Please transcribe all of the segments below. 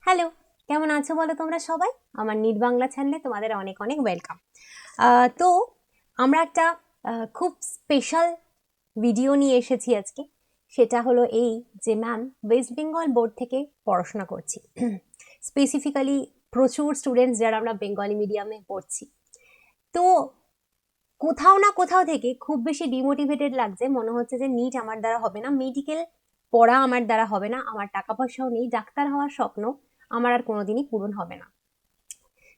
Hello, কেমন আছো বলো তোমরা সবাই? আমার নিট বাংলা চ্যানেলে তোমাদের অনেক অনেক ওয়েলকাম। তো আমরা একটা খুব স্পেশাল ভিডিও নিয়ে এসেছি আজকে। সেটা হলো এই যে ম্যাম ওয়েস্ট বেঙ্গল বোর্ড থেকে পড়াশোনা করছি। স্পেসিফিক্যালি প্রচুর স্টুডেন্টস যারা আমরা বেঙ্গলি মিডিয়ামে পড়ছি। তো কোথাও না কোথাও থেকে খুব বেশি ডিমোটিভেটেড লাগছে, মনে হচ্ছে যে নিট আমার দ্বারা হবে না, মেডিকেল পড়া আমার দ্বারা হবে না, আমার টাকা পয়সাও নেই, ডাক্তার হওয়ার স্বপ্ন আমার আর কোনোদিনই পূরণ হবে না।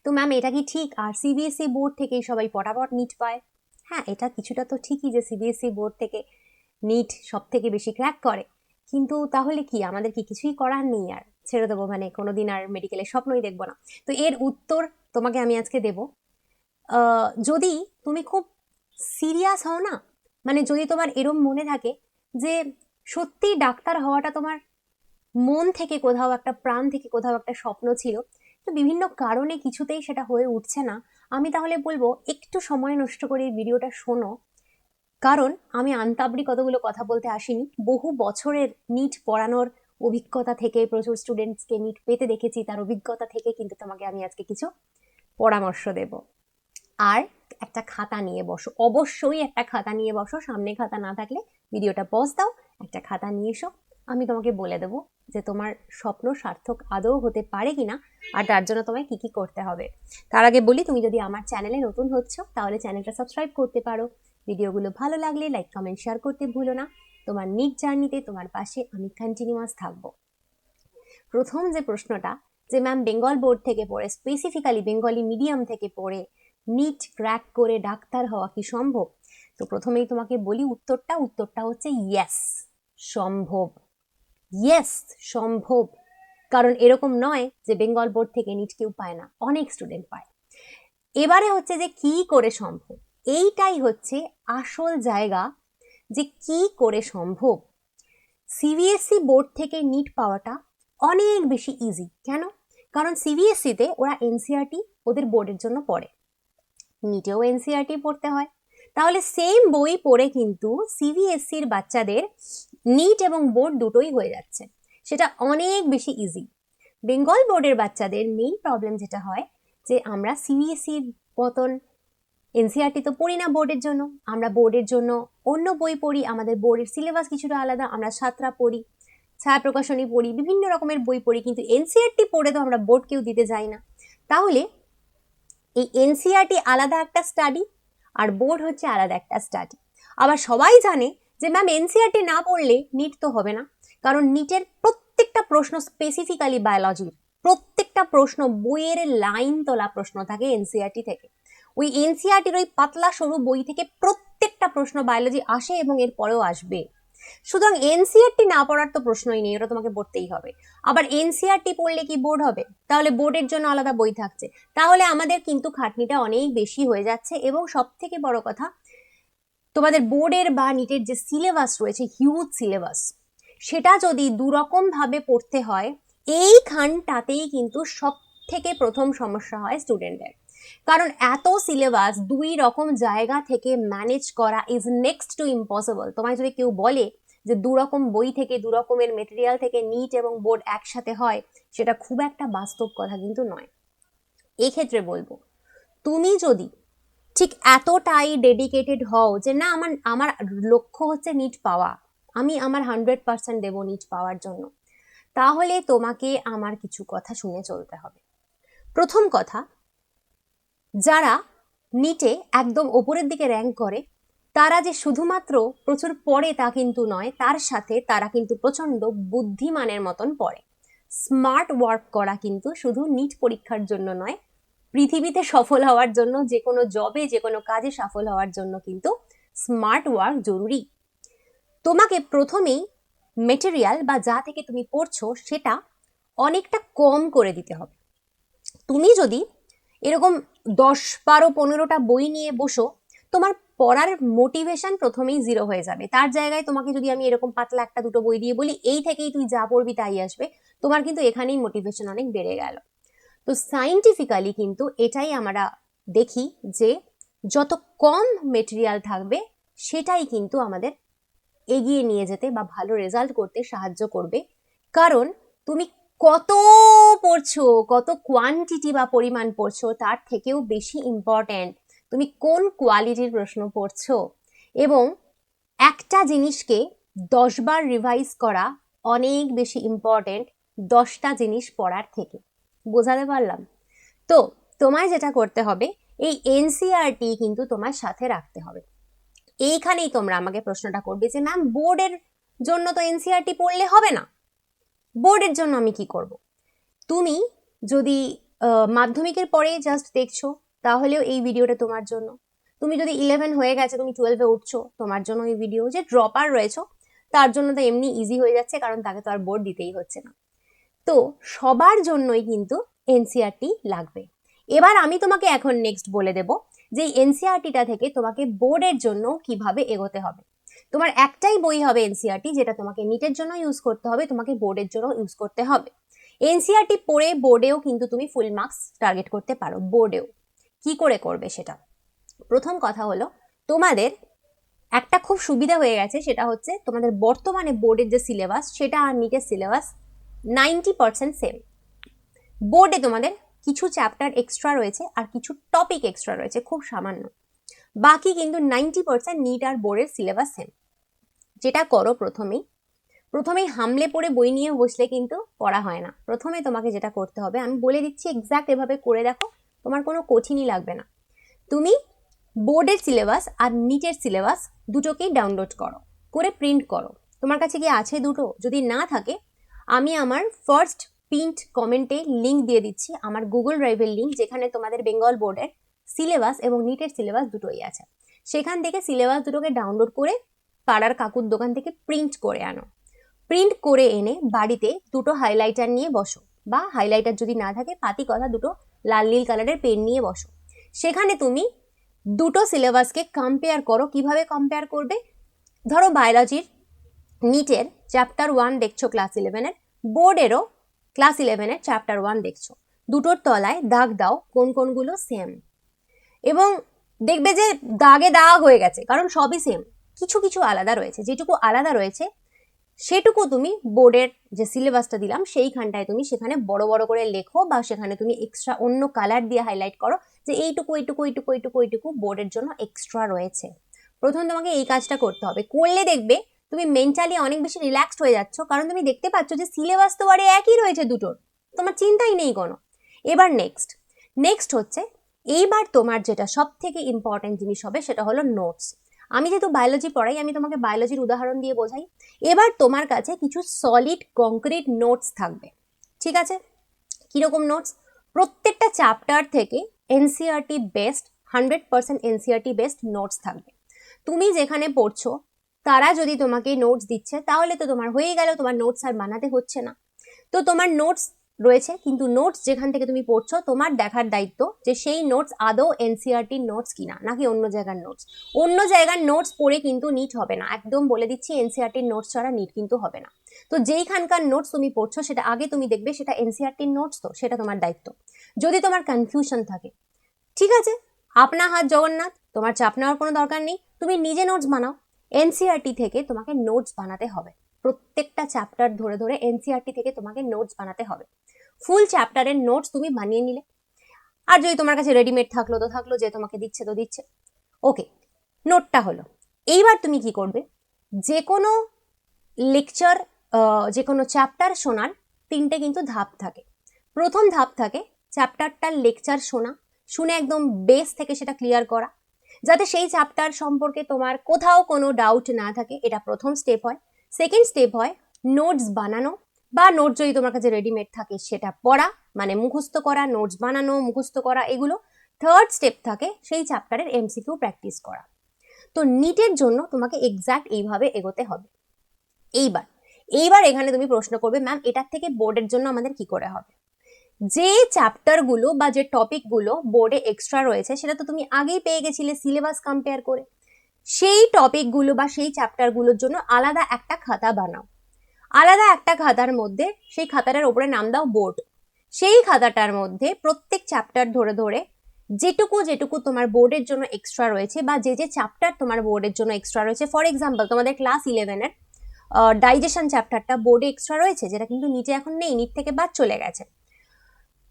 তো ম্যাম এটা কি ঠিক? আর সিবিএসই বোর্ড থেকেই সবাই পটাপট নিট পায়? হ্যাঁ, এটা কিছুটা তো ঠিকই যে সিবিএসই বোর্ড থেকে নিট সব থেকে বেশি ক্র্যাক করে, কিন্তু তাহলে কি আমাদের কি কিছুই করার নেই? আর ছেড়ে দেবো, মানে কোনোদিন আর মেডিকেলের স্বপ্নই দেখবো না? তো এর উত্তর তোমাকে আমি আজকে দেবো। যদি তুমি খুব সিরিয়াস হও না, মানে যদি তোমার এরম মনে থাকে যে সত্যি ডাক্তার হওয়াটা তোমার মন থেকে কোথাও একটা, প্রাণ থেকে কোথাও একটা স্বপ্ন ছিল, তো বিভিন্ন কারণে কিছুতেই সেটা হয়ে উঠছে না, আমি তাহলে বলবো একটু সময় নষ্ট করে এই ভিডিওটা শোনো। কারণ আমি আনতাবড়ি কতগুলো কথা বলতে আসিনি, বহু বছরের নিট পড়ানোর অভিজ্ঞতা থেকে, প্রচুর স্টুডেন্টসকে নিট পেতে দেখেছি, তার অভিজ্ঞতা থেকে কিন্তু তোমাকে আমি আজকে কিছু পরামর্শ দেব। আর একটা খাতা নিয়ে বসো, অবশ্যই একটা খাতা নিয়ে বসো, সামনে খাতা না থাকলে ভিডিওটা পজ দাও, একটা খাতা নিয়ে এসো। আমি তোমাকে বলে দেবো যে তোমার স্বপ্ন সার্থক আদৌ হতে পারে কিনা, আর তার জন্য তোমায় কি কি করতে হবে। তার আগে বলি, তুমি যদি আমার চ্যানেলে নতুন হচ্ছ তাহলে চ্যানেলটা সাবস্ক্রাইব করতে পারো, ভিডিওগুলো ভালো লাগলে লাইক কমেন্ট শেয়ার করতে ভুলো না। তোমার নিট জার্নিতে তোমার পাশে আমি কন্টিনিউয়াস থাকবো। প্রথম যে প্রশ্নটা, যে ম্যাম বেঙ্গল বোর্ড থেকে পড়ে, স্পেসিফিক্যালি বেঙ্গলি মিডিয়াম থেকে পড়ে নিট ক্র্যাক করে ডাক্তার হওয়া কি সম্ভব? তো প্রথমেই তোমাকে বলি উত্তরটা হচ্ছে ইয়েস, সম্ভব। ইয়েস, সম্ভব। কারণ এরকম নয় যে বেঙ্গল বোর্ড থেকে নিট কেউ পায় না, অনেক স্টুডেন্ট পায়। এবারে হচ্ছে যে কি করে সম্ভব, এইটাই হচ্ছে আসল জায়গা, যে কি করে সম্ভব। সিবিএসই বোর্ড থেকে নিট পাওয়াটা অনেক বেশি ইজি। কেন? কারণ সিবিএসইতে ওরা এনসিআরটি ওদের বোর্ডের জন্য পড়ে, নিটেও এনসিআরটি পড়তে হয়। তাহলে সেম বই পড়ে কিন্তু সিবিএসসির বাচ্চাদের নিট এবং বোর্ড দুটোই হয়ে যাচ্ছে, সেটা অনেক বেশি ইজি। বেঙ্গল বোর্ডের বাচ্চাদের মেইন প্রবলেম যেটা হয়, যে আমরা সিবিএসসির মতন এনসিআরটি তো পড়ি না বোর্ডের জন্য, আমরা বোর্ডের জন্য অন্য বই পড়ি, আমাদের বোর্ডের সিলেবাস কিছুটা আলাদা, আমরা সাতরা পড়ি, ছায়া প্রকাশনী পড়ি, বিভিন্ন রকমের বই পড়ি, কিন্তু এনসিআরটি পড়ে তো আমরা বোর্ড কেউ দিতে যাই না। তাহলে এই এনসিআরটি আলাদা একটা স্টাডি, আর বোর্ড হচ্ছে আলাদা একটা স্টাডি। আবার সবাই জানে যে ম্যাম এনসিআরটি না পড়লে নিট তো হবে না, কারণ নিটের প্রত্যেকটা প্রশ্ন, স্পেসিফিক্যালি বায়োলজির প্রত্যেকটা প্রশ্ন বইয়ের লাইন তোলা প্রশ্ন থাকে এনসিআরটি থেকে। ওই এনসিআরটির ওই পাতলা সরু বই থেকে প্রত্যেকটা প্রশ্ন বায়োলজি আসে এবং এর পরেও আসবে। সুতরাং এনসিআরটি না পড়ার তো প্রশ্নই নেই, ওটা তোমাকে পড়তেই হবে। আবার এনসিআরটি পড়লে কি বোর্ড হবে? তাহলে বোর্ডের জন্য আলাদা বই থাকছে। তাহলে আমাদের কিন্তু খাটনিটা অনেক বেশি হয়ে যাচ্ছে, এবং সব থেকে বড় কথা, তোমাদের বোর্ডের বা নিটের যে সিলেবাস রয়েছে, হিউজ সিলেবাস, সেটা যদি দুরকম ভাবে পড়তে হয়, এইখানটাতেই কিন্তু সব থেকে প্রথম সমস্যা হয় স্টুডেন্টদের। কারণ এত সিলেবাস দুই রকম জায়গা থেকে ম্যানেজ করা ইজ নেক্সট টু ইম্পসিবল। তোমায় যদি কেউ বলে যে দু রকম বই থেকে, দু রকমের মেটেরিয়াল থেকে নিট এবং বোর্ড একসাথে হয়, সেটা খুব একটা বাস্তব কথা কিন্তু নয়। এক্ষেত্রে বলবো, তুমি যদি ঠিক এতটাই ডেডিকেটেড হও যে না, আমার আমার লক্ষ্য হচ্ছে নিট পাওয়া, আমি আমার 100% দেবো নিট পাওয়ার জন্য, তাহলে তোমাকে আমার কিছু কথা শুনে চলতে হবে। প্রথম কথা, যারা নিটে একদম ওপরের দিকে র্যাঙ্ক করে, তারা যে শুধুমাত্র প্রচুর পড়ে তা কিন্তু নয়, তার সাথে তারা কিন্তু প্রচন্ড বুদ্ধিমানের মতন পড়ে। স্মার্ট ওয়ার্ক করা কিন্তু শুধু নিট পরীক্ষার জন্য নয়, পৃথিবীতে সফল হওয়ার জন্য, যে কোনো জবে, যে কোনো কাজে সফল হওয়ার জন্য কিন্তু স্মার্ট ওয়ার্ক জরুরি। তোমাকে প্রথমেই মেটেরিয়াল বা যা থেকে তুমি পড়ছো সেটা অনেকটা কম করে দিতে হবে। তুমি যদি এরকম 10, 12, 15টা বই নিয়ে বসো, তোমার পড়ার মোটিভেশন প্রথমেই জিরো হয়ে যাবে। তার জায়গায় তোমাকে যদি আমি এরকম পাতলা একটা দুটো বই দিয়ে বলি এই থেকেই তুই যা পড়বি তাই আসবে, তোমার কিন্তু এখানেই মোটিভেশন অনেক বেড়ে গেল। তো সাইন্টিফিক্যালি কিন্তু এটাই আমরা দেখি যে যত কম মেটেরিয়াল থাকবে সেটাই কিন্তু আমাদের এগিয়ে নিয়ে যেতে বা ভালো রেজাল্ট করতে সাহায্য করবে। কারণ তুমি কত পড়ছো, কত কোয়ান্টিটি বা পরিমাণ পড়ছো তার থেকেও বেশি ইম্পর্ট্যান্ট তুমি কোন কোয়ালিটির প্রশ্ন পড়ছো। এবং একটা জিনিসকে 10 বার রিভাইজ করা অনেক বেশি ইম্পর্ট্যান্ট 10টা জিনিস পড়ার থেকে। বোঝাতে পারলাম? তো তোমায় যেটা করতে হবে, এই এনসিইআরটি কিন্তু তোমার সাথে রাখতে হবে। এইখানেই তোমরা আমাকে প্রশ্নটা করবে যে ম্যাম বোর্ডের জন্য তো এনসিইআরটি পড়লে হবে না, বোর্ডের জন্য আমি কি করব? তুমি যদি মাধ্যমিকের পরে জাস্ট দেখছো তাহলেও এই ভিডিওটা তোমার জন্য। তুমি যদি 11 হয়ে গেছে, তুমি 12-এ উঠছো, তোমার জন্য এই ভিডিও। যে ড্রপার রয়েছো তার জন্য তো এমনি ইজি হয়ে যাচ্ছে, কারণ তাকে তো আর বোর্ড দিতেই হচ্ছে না। তো সবার জন্যই কিন্তু এনসিইআরটি লাগবে। এবার আমি তোমাকে এখন নেক্সট বলে দেব যে এনসিইআরটিটা থেকে তোমাকে বোর্ডের জন্য কিভাবে এগোতে হবে। তোমার একটাই বই হবে এনসিইআরটি, যেটা তোমাকে নিটের জন্য ইউজ করতে হবে, তোমাকে বোর্ডের জন্য ইউজ করতে হবে। এনসিইআরটি পড়ে বোর্ডেও কিন্তু তুমি ফুল মার্কস টার্গেট করতে পারো। বোর্ডেও কি করে করবে সেটা, প্রথম কথা হলো তোমাদের একটা খুব সুবিধা হয়ে গেছে, সেটা হচ্ছে তোমাদের বর্তমানে বোর্ডের যে সিলেবাস সেটা আর নিটের সিলেবাস 90% সেম। বোর্ডে তোমাদের কিছু চ্যাপ্টার এক্সট্রা রয়েছে আর কিছু টপিক এক্সট্রা রয়েছে, খুব সামান্য। বাকি কিন্তু 90% নিট আর বোর্ডের সিলেবাস সেম। যেটা করো, প্রথমেই হামলে পড়ে বই নিয়ে বসলে কিন্তু পড়া হয় না। প্রথমে তোমাকে যেটা করতে হবে আমি বলে দিচ্ছি, এক্স্যাক্ট এভাবে করে দেখো, তোমার কোনো কঠিনই লাগবে না। তুমি বোর্ডের সিলেবাস আর নিটের সিলেবাস দুটোকেই ডাউনলোড করো, করে প্রিন্ট করো। তোমার কাছে কি আছে দুটো? যদি না থাকে, আমি আমার ফার্স্ট প্রিন্ট কমেন্টে লিঙ্ক দিয়ে দিচ্ছি, আমার গুগল ড্রাইভের লিঙ্ক, যেখানে তোমাদের বেঙ্গল বোর্ডের সিলেবাস এবং নিটের সিলেবাস দুটোই আছে। সেখান থেকে সিলেবাস দুটোকে ডাউনলোড করে পাড়ার কাকুর দোকান থেকে প্রিন্ট করে আনো। প্রিন্ট করে এনে বাড়িতে দুটো হাইলাইটার নিয়ে বসো, বা হাইলাইটার যদি না থাকে পাতি কথা দুটো লাল নীল কালারের পেন নিয়ে বসো। সেখানে তুমি দুটো সিলেবাসকে কম্পেয়ার করো। কিভাবে কম্পেয়ার করবে? ধরো বায়োলজির নিটের চ্যাপ্টার 1 দেখছো ক্লাস 11-এর, বোর্ডেরও ক্লাস 11-এর চ্যাপ্টার 1 দেখছো। দুটোর তলায় দাগ দাও কোন কোনগুলো সেম, এবং দেখবে যে দাগে দাগ হয়ে গেছে, কারণ সবই সেম। কিছু কিছু আলাদা রয়েছে, যেটুকু আলাদা রয়েছে সেটুকু তুমি বোর্ডের যে সিলেবাসটা দিলাম সেইখানটায় তুমি সেখানে বড় বড় করে লেখো, বা সেখানে তুমি এক্সট্রা অন্য কালার দিয়ে হাইলাইট করো যে এইটুকু এইটুকু এইটুকু এইটুকু এইটুকু বোর্ডের জন্য এক্সট্রা রয়েছে। প্রথম তোমাকে এই কাজটা করতে হবে। করলে দেখবে তুমি মেন্টালি অনেক বেশি রিল্যাক্সড হয়ে যাচ্ছ, কারণ তুমি দেখতে পাচ্ছ যে সিলেবাস তো বারে একই রয়েছে দুটোর, তোমার চিন্তাই নেই কোনো। এবার নেক্সট হচ্ছে, এইবার তোমার যেটা সব থেকে ইম্পর্টেন্ট জিনিস হবে সেটা হলো নোটস। আমি যেহেতু বায়োলজি পড়াই, আমি তোমাকে বায়োলজির উদাহরণ দিয়ে বোঝাই। এবার তোমার কাছে কিছু সলিড কংক্রিট নোটস থাকবে, ঠিক আছে? কিরকম নোটস? প্রত্যেকটা চ্যাপ্টার থেকে NCERT best 100% NCERT best notes থাকবে। তুমি যেখানে পড়ছো তারা যদি তোমাকে নোটস দিচ্ছে তাহলে তো তোমার হয়ে গেল, তোমার নোটস আর বানাতে হচ্ছে না। তো তোমার নোটস রয়েছে, কিন্তু নোটস যেখান থেকে তুমি পড়ছো তোমার দেখার দায়িত্ব যে সেই নোটস আদৌ এনসিইআরটির নোটস কিনা নাকি অন্য জায়গার নোটস। অন্য জায়গার নোটস পড়ে কিন্তু নিট হবে না, একদম বলে দিচ্ছি। এনসিইআরটির নোটস ছাড়া নিট কিন্তু হবে না। তো যেইখানকার নোটস তুমি পড়ছো সেটা আগে তুমি দেখবে সেটা এনসিইআরটির নোটস, তো সেটা তোমার দায়িত্ব। যদি তোমার কনফিউশন থাকে, ঠিক আছে, আপনা হাত জগন্নাথ, তোমার চাপ নেওয়ার কোনো দরকার নেই, তুমি নিজে নোটস বানাও। এনসিইআরটি থেকে তোমাকে নোটস বানাতে হবে, প্রত্যেকটা চ্যাপ্টার ধরে ধরে এনসিইআরটি থেকে তোমাকে নোটস বানাতে হবে। ফুল চ্যাপ্টারের নোটস তুমি বানিয়ে নিলে, আর যদি তোমার কাছে রেডিমেড থাকলো তো থাকলো, যে তোমাকে দিচ্ছে তো দিচ্ছে, ওকে, নোটটা হলো। এইবার তুমি কি করবে? যে কোনো লেকচার, যে কোনো চ্যাপ্টার শোনার 3টে কিন্তু ধাপ থাকে। প্রথম ধাপ থাকে চ্যাপ্টারটার লেকচার শোনা, শুনে একদম বেস থেকে সেটা ক্লিয়ার করা, যাতে সেই চ্যাপ্টার সম্পর্কে তোমার কোথাও কোনো ডাউট না থাকে। এটা প্রথম স্টেপ হয়। সেকেন্ড স্টেপ হয় নোটস বানানো, বা নোট যদি তোমার কাছে রেডিমেড থাকে সেটা পড়া, মানে মুখস্থ করা, নোটস বানানো, মুখস্থ করা, এগুলো। থার্ড স্টেপ থাকে সেই চ্যাপ্টারের এমসিকিউ প্র্যাকটিস করা। তো নিটের জন্য তোমাকে এক্স্যাক্ট এইভাবে এগোতে হবে। এইবার এখানে তুমি প্রশ্ন করবে ম্যাম এটার থেকে বোর্ডের জন্য আমাদের কি করে হবে? যে চ্যাপ্টারগুলো বা যে টপিকগুলো বোর্ডে এক্সট্রা রয়েছে সেটা তো তুমি আগেই পেয়ে গেছিলে সিলেবাস কম্পেয়ার করে। সেই টপিকগুলো বা সেই চ্যাপ্টারগুলোর জন্য আলাদা একটা খাতা বানাও। আলাদা একটা খাতার মধ্যে সেই খাতাটার উপরে নাম দাও বোর্ড। সেই খাতাটার মধ্যে প্রত্যেক চ্যাপ্টার ধরে ধরে যেটুকু যেটুকু তোমার বোর্ডের জন্য এক্সট্রা রয়েছে, বা যে যে চ্যাপ্টার তোমার বোর্ডের জন্য এক্সট্রা রয়েছে, ফর এক্সাম্পল তোমাদের ক্লাস 11-এর ডাইজেশন চ্যাপ্টারটা বোর্ডে এক্সট্রা রয়েছে, যেটা কিন্তু নিচে এখন নেই, নিট থেকে বাদ চলে গেছে।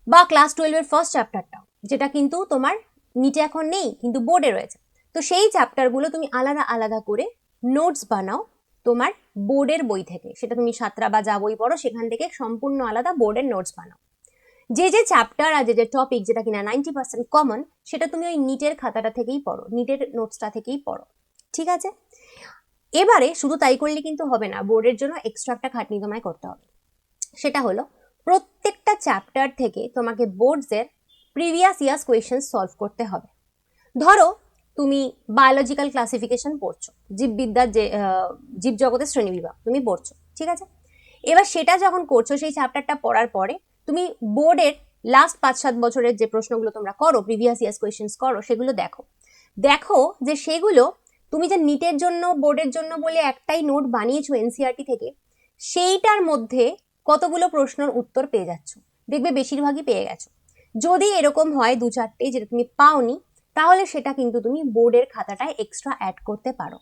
বা ক্লাস 12-এর ফার্স্ট চ্যাপ্টারটা, যেটা কিন্তু তোমার নিটে এখন নেই কিন্তু বোর্ডে রয়েছে, তো সেই চ্যাপ্টারগুলো তুমি আলাদা আলাদা করে নোটস বানাও তোমার বোর্ডের বই থেকে। সেটা তুমি সাতরা বা যা বই পড়ো সেখান থেকে সম্পূর্ণ আলাদা বোর্ডের নোটস বানাও। যে যে চ্যাপ্টার আর যে টপিক যেটা কিনা 90% কমন, সেটা তুমি ওই নিটের খাতাটা থেকেই পড়ো, নিটের নোটসটা থেকেই পড়ো, ঠিক আছে? এবারে শুধু তাই করলে কিন্তু হবে না, বোর্ডের জন্য এক্সট্রা একটা খাটনি তোমায় করতে হবে। সেটা হলো প্রত্যেকটা চ্যাপ্টার থেকে তোমাকে বোর্ডসের প্রিভিয়াস ইয়ার্স কোয়েশ্চেন সলভ করতে হবে। ধরো তুমি বায়োলজিক্যাল ক্লাসিফিকেশন পড়ছো, জীববিদ্যার যে জীবজগতের শ্রেণীবিভাগ তুমি পড়ছো, ঠিক আছে? এবার সেটা যখন করছো, সেই চ্যাপ্টারটা পড়ার পরে তুমি বোর্ডের লাস্ট 5-7 বছরের যে প্রশ্নগুলো তোমরা করো, প্রিভিয়াস ইয়ার্স কোয়েশ্চেন্স করো, সেগুলো দেখো। দেখো যে সেগুলো তুমি যে নিটের জন্য বোর্ডের জন্য বলে একটাই নোট বানিয়েছো এনসিইআরটি থেকে, সেইটার মধ্যে কতগুলো প্রশ্নের উত্তর পেয়ে যাচ্ছ। দেখবে বেশিরভাগই পেয়ে গেছো। যদি এরকম হয় 2-4টে যেটা তুমি পাওনি, তাহলে সেটা কিন্তু তুমি বোর্ডের খাতাটায় এক্সট্রা অ্যাড করতে পারো।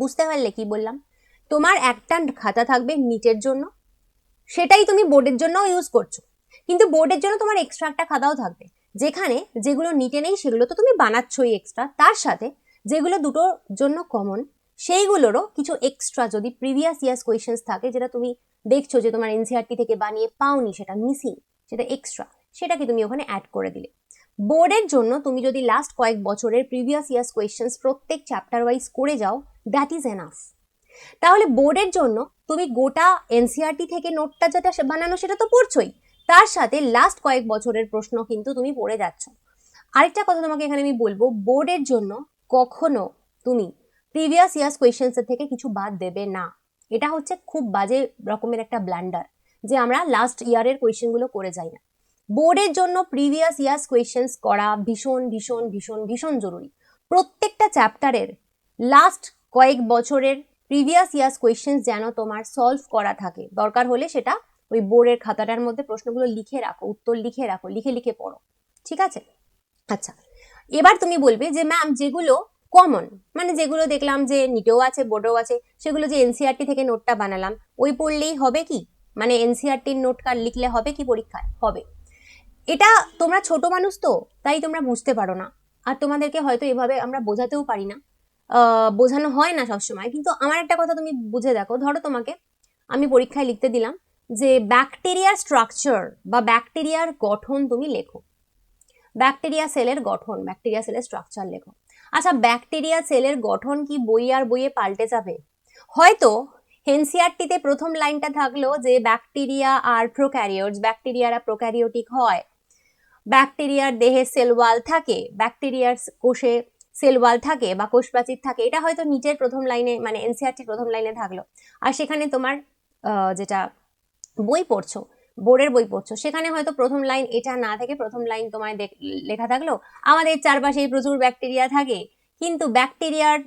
বুঝতে পারলে কি বললাম? তোমার একটা খাতা থাকবে নিটের জন্য, সেটাই তুমি বোর্ডের জন্য ইউজ করছো, কিন্তু বোর্ডের জন্য তোমার এক্সট্রা একটা খাতাও থাকবে, যেখানে যেগুলো নিটে নেই সেগুলো তো তুমি বানাচ্ছোই এক্সট্রা, তার সাথে যেগুলো দুটোর জন্য কমন সেইগুলোরও কিছু এক্সট্রা যদি প্রিভিয়াস ইয়ার্স কোয়েশ্চেন্স থাকে, যেটা তুমি দেখছো যে তোমার এনসিইআরটি থেকে বানিয়ে পাওনি, সেটা মিসিং, সেটা এক্সট্রা, সেটাকে তুমি ওখানে অ্যাড করে দিলে। বোর্ডের জন্য তুমি যদি লাস্ট কয়েক বছরের প্রিভিয়াস ইয়ার্স কোয়েশ্চেন্স প্রত্যেক চ্যাপ্টার ওয়াইজ করে যাও, দ্যাট ইজ এনাফ। তাহলে বোর্ডের জন্য তুমি গোটা এনসিইআরটি থেকে নোটটা যেটা বানানো সেটা তো পড়ছোই, তার সাথে লাস্ট কয়েক বছরের প্রশ্ন কিন্তু তুমি পড়ে যাচ্ছ। আরেকটা কথা তোমাকে এখানে আমি বলবো, বোর্ডের জন্য কখনো তুমি প্রিভিয়াস ইয়ার্স কোয়েশ্চেন্সের থেকে কিছু বাদ দেবে না। এটা হচ্ছে খুব বাজে রকমের একটা ব্ল্যান্ডার, যে আমরা লাস্ট ইয়ারের কোয়েশ্চেনগুলো করে যাই না। বোর্ডের জন্য প্রিভিয়াস ইয়ার্স কোয়েশ্চেন্স করা ভীষণ ভীষণ ভীষণ ভীষণ জরুরি। প্রত্যেকটা চ্যাপ্টারের লাস্ট কয়েক বছরের প্রিভিয়াস ইয়ার্স কোয়েশ্চেন্স যেন তোমার সলভ করা থাকে, দরকার হলে সেটা ওই বোর্ডের খাতাটার মধ্যে প্রশ্নগুলো লিখে রাখো, উত্তর লিখে রাখো, লিখে লিখে পড়ো, ঠিক আছে? আচ্ছা, এবার তুমি বলবে যে ম্যাম যেগুলো কমন, মানে যেগুলো দেখলাম যে নিটেও আছে বোর্ডেও আছে, সেগুলো যে এনসিইআরটি থেকে নোটটা বানালাম ওই পড়লেই হবে কি? মানে এনসিইআরটির নোট কার্ড লিখলে হবে কি পরীক্ষায়? হবে। এটা তোমরা ছোট মানুষ তো, তাই তোমরা বুঝতে পারো না, আর তোমাদেরকে হয়তো এভাবে আমরা বোঝাতেও পারি না, বোঝানো হয় না সবসময়। কিন্তু আমার একটা কথা তুমি বুঝে দেখো, ধরো তোমাকে আমি পরীক্ষায় লিখতে দিলাম যে ব্যাকটেরিয়ার স্ট্রাকচার বা ব্যাকটেরিয়ার গঠন তুমি লেখো, ব্যাকটেরিয়া সেলের গঠন, ব্যাকটেরিয়া সেলের স্ট্রাকচার লেখো। আচ্ছা, ব্যাকটেরিয়া সেলের গঠন কি বই আর বইয়ে পাল্টে যাবে? হয়তো এনসিইআরটিতে প্রথম লাইনটা থাকলো যে ব্যাকটেরিয়া আর প্রোক্যারিওটস, ব্যাকটেরিয়ারা প্রোক্যারিওটিক হয়, ব্যাকটেরিয়ার দেহে সেল ওয়াল থাকে, ব্যাকটেরিয়ার কোষে সেল ওয়াল থাকে বা কোষ প্রাচীর থাকে, এটা হয়তো নিচের প্রথম লাইনে মানে এনসিইআরটির প্রথম লাইনে থাকলো। আর সেখানে তোমার যেটা বই পড়ছো, বোর্ডের বই পড়ছো, সেখানে হয়তো প্রথম লাইন এটা না থেকে প্রথম লাইন তোমায় লেখা থাকলো আমাদের চারপাশে প্রচুর ব্যাকটেরিয়া থাকে। কিন্তু ব্যাকটেরিয়ার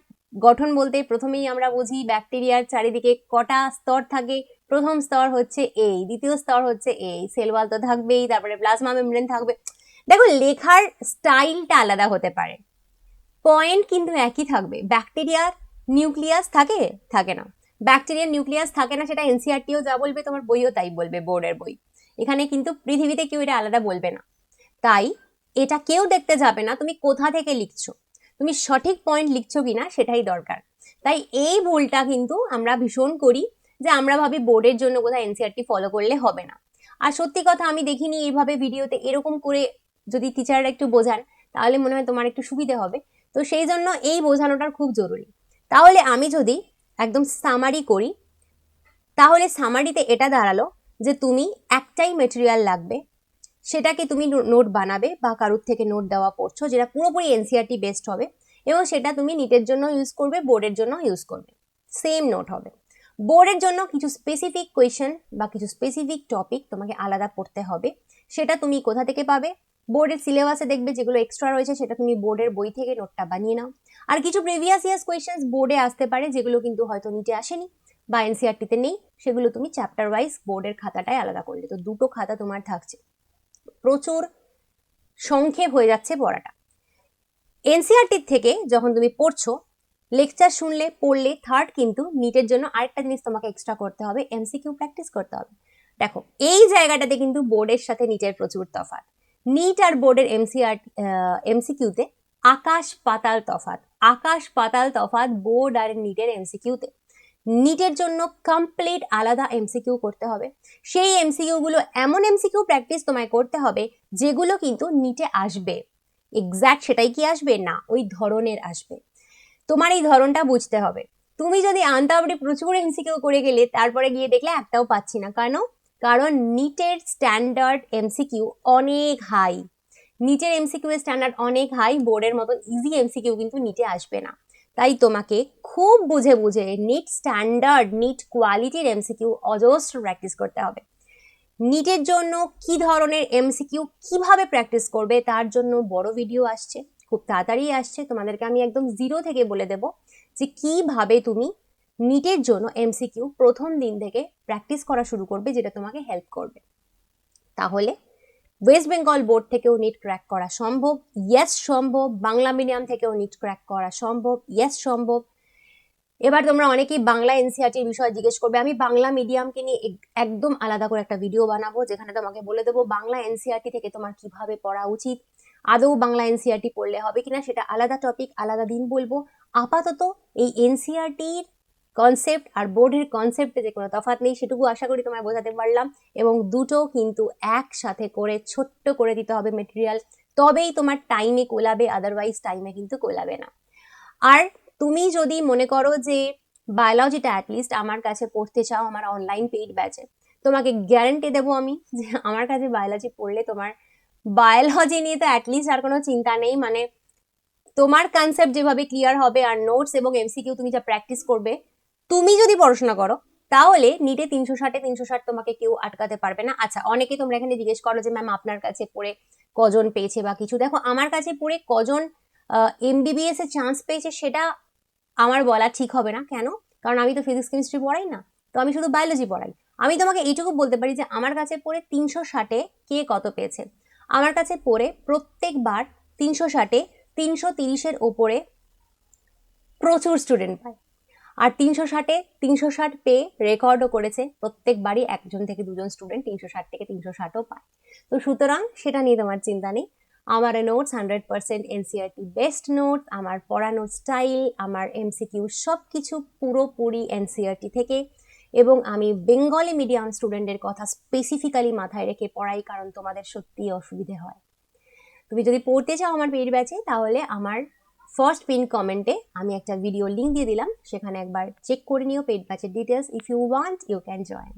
গঠন বলতে প্রথমেই আমরা বুঝি ব্যাকটেরিয়ার চারিদিকে কটা স্তর থাকে, প্রথম স্তর হচ্ছে এই, দ্বিতীয় স্তর হচ্ছে এই, সেল ওয়াল তো থাকবেই, তারপরে প্লাজমা মেমব্রেন থাকবে। দেখো লেখার স্টাইলটা আলাদা হতে পারে, পয়েন্ট কিন্তু একই থাকবে। ব্যাকটেরিয়ার নিউক্লিয়াস থাকে? থাকে না। ব্যাকটেরিয়ার নিউক্লিয়াস থাকে না, সেটা এনসিইআরটিও যা বলবে তোমার বইও তাই বলবে, বোর্ডের বই। এখানে কিন্তু পৃথিবীতে কেউ এটা আলাদা বলবে না, তাই এটা কেউ দেখতে যাবে না তুমি কোথা থেকে লিখছো, তুমি সঠিক পয়েন্ট লিখছো কিনা সেটাই দরকার। তাই এই ভুলটা কিন্তু আমরা ভীষণ করি, যে আমরা ভাবি বোর্ডের জন্য কোথায় এনসিইআরটি ফলো করলে হবে না। আর সত্যি কথা আমি দেখিনি এইভাবে ভিডিওতে এরকম করে যদি টিচাররা একটু বোঝান, তাহলে মনে হয় তোমার একটু সুবিধা হবে। তো সেই জন্য এই বোঝানোটা খুব জরুরি। তাহলে আমি যদি একদম সামারি করি, তাহলে সামারিতে এটা দাঁড়ালো যে তুমি একটাই মেটেরিয়াল লাগবে, সেটাকে তুমি নোট বানাবে বা কারুর থেকে নোট দেওয়া পড়ছো, যেটা পুরোপুরি এনসিইআরটি বেসড হবে, এবং সেটা তুমি নিটের জন্য ইউজ করবে, বোর্ডের জন্য ইউজ করবে, সেম নোট হবে। বোর্ডের জন্য কিছু স্পেসিফিক কোয়েশ্চেন বা কিছু স্পেসিফিক টপিক তোমাকে আলাদা পড়তে হবে, সেটা তুমি কোথা থেকে পাবে? বোর্ডের সিলেবাসে দেখবে যেগুলো এক্সট্রা রয়েছে সেটা তুমি বোর্ডের বই থেকে নোটটা বানিয়ে নাও। আর কিছু প্রিভিয়াস ইয়ার্স কোয়েশ্চেন বোর্ডে আসতে পারে, যেগুলো কিন্তু হয়তো নিটে আসেনি বা এনসিইআরটিতে নেই, সেগুলো তুমি চ্যাপ্টার ওয়াইজ বোর্ডের খাতাটায় আলাদা করলে। তো দুটো খাতা তোমার থাকছে, প্রচুর সংক্ষেপ হয়ে যাচ্ছে পড়াটা। এনসিইআরটির থেকে যখন তুমি পড়ছো, লেকচার শুনলে পড়লে, থার্ড কিন্তু নিটের জন্য আরেকটা জিনিস তোমাকে এক্সট্রা করতে হবে, এমসিকিউ প্র্যাকটিস করতে হবে। দেখো এই জায়গাটাতে কিন্তু বোর্ডের সাথে নিটের প্রচুর তফাৎ। নিট আর বোর্ডের এমসিকিউতে আকাশ পাতাল তফাৎ, আকাশ পাতাল তফাৎ বোর্ড আর নিটের এমসিকিউতে। নিটের জন্য কমপ্লিট আলাদা এমসিকিউ করতে হবে। সেই এমসিকিউ গুলো এমন এমসিকিউ প্র্যাকটিস তোমায় করতে হবে যেগুলো কিন্তু নিটে আসবে। এক্স্যাক্ট সেটাই কি আসবে না, ওই ধরনের আসবে। তোমার এই ধরনটা বুঝতে হবে। তুমি যদি আন্তাবড়ি প্রচুর এমসিকিউ করে গেলে তারপরে গিয়ে দেখলে একটাও পাচ্ছি না, কেন? কারণ নিটের স্ট্যান্ডার্ড এমসিকিউ অনেক হাই। নিটের এমসিকিউ এর স্ট্যান্ডার্ড অনেক হাই, বোর্ডের মতন ইজি এমসিকিউ কিন্তু নিটে আসবে না। তাই তোমাকে খুব বুঝে বুঝে নিট স্ট্যান্ডার্ড, নিট কোয়ালিটির এমসিকিউ অজস্র প্র্যাকটিস করতে হবে। নিটের জন্য কি ধরনের এমসিকিউ কিভাবে প্র্যাকটিস করবে তার জন্য বড় ভিডিও আসছে, খুব তাড়াতাড়ি আসছে। তোমাদেরকে আমি একদম জিরো থেকে বলে দেব যে কিভাবে তুমি নিটের জন্য এমসিকিউ প্রথম দিন থেকে প্র্যাকটিস করা শুরু করবে, যেটা তোমাকে হেল্প করবে। তাহলে ওয়েস্ট বেঙ্গল বোর্ড থেকেও নিট ক্র্যাক করা সম্ভব, ইয়েস সম্ভব। বাংলা মিডিয়াম থেকেও নিট ক্র্যাক করা সম্ভব, ইয়েস সম্ভব। এবার তোমরা অনেকেই বাংলা এনসিআরটির বিষয়ে জিজ্ঞেস করবে, আমি বাংলা মিডিয়ামকে নিয়ে একদম আলাদা করে একটা ভিডিও বানাবো, যেখানে তোমাকে বলে দেবো বাংলা এনসিআরটি থেকে তোমার কিভাবে পড়া উচিত, আদৌ বাংলা এনসিআরটি পড়লে হবে কিনা সেটা আলাদা টপিক, আলাদা দিন বলবো। আপাতত এই এনসিআরটির কনসেপ্ট আর বোর্ডের কনসেপ্টে যে কোনো তফাৎ নেই সেটুকু আশা করি তোমায় বোঝাতে পারলাম। এবং দুটো কিন্তু একসাথে করে ছোট্ট করে দিতে হবে মেটেরিয়াল, তবেই তোমার টাইমে কোলাবে, আদারওয়াইজ টাইমে কিন্তু কোলাবে না। আর তুমি যদি মনে করো যে বায়োলজিটা অ্যাটলিস্ট আমার কাছে পড়তে চাও আমার অনলাইন পেইড ব্যাচে, তোমাকে গ্যারান্টি দেবো আমি যে আমার কাছে বায়োলজি পড়লে তোমার বায়োলজি নিয়ে তো অ্যাটলিস্ট আর কোনো চিন্তা নেই। মানে তোমার কনসেপ্ট যেভাবে ক্লিয়ার হবে আর নোটস এবং এমসিকিউ তুমি যা প্র্যাকটিস করবে, তুমি যদি পড়াশোনা করো তাহলে নিটে 360 তোমাকে কেউ আটকাতে পারবে না। আচ্ছা, অনেকে তোমরা এখানে জিজ্ঞেস করো যে ম্যাম আপনার কাছে পড়ে কজন পেয়েছে বা কিছু। দেখো আমার কাছে পড়ে কজন এমবিবিএস এ চান্স পেয়েছে সেটা আমার বলা ঠিক হবে না। কেন? কারণ আমি তো ফিজিক্স কেমিস্ট্রি পড়াই না, তো আমি শুধু বায়োলজি পড়াই। আমি তোমাকে এইটুকু বলতে পারি যে আমার কাছে পড়ে 360-এ কে কত পেয়েছে। আমার কাছে পড়ে প্রত্যেকবার 360-এ 330-এর ওপরে প্রচুর স্টুডেন্ট পায়। আর 360-এ 360 পেয়ে রেকর্ডও করেছে প্রত্যেকবারই একজন থেকে দুজন স্টুডেন্ট 360 থেকে 360ও পায়। তো সুতরাং সেটা নিয়ে তোমার চিন্তা নেই। আমার নোটস 100% এনসিআরটি বেস্ট নোটস, আমার পড়ানোর স্টাইল, আমার এমসিকিউ সব কিছু পুরোপুরি এনসিআরটি থেকে। এবং আমি বেঙ্গলি মিডিয়াম স্টুডেন্টের কথা স্পেসিফিক্যালি মাথায় রেখে পড়াই, কারণ তোমাদের সত্যি অসুবিধে হয়। তুমি যদি পড়তে চাও আমার পেইড ব্যাচে, তাহলে আমার ফার্স্ট পিন কমেন্টে আমি একটা ভিডিও লিঙ্ক দিয়ে দিলাম, সেখানে একবার চেক করে নিও পেইড ব্যাচের details. If you want you can join.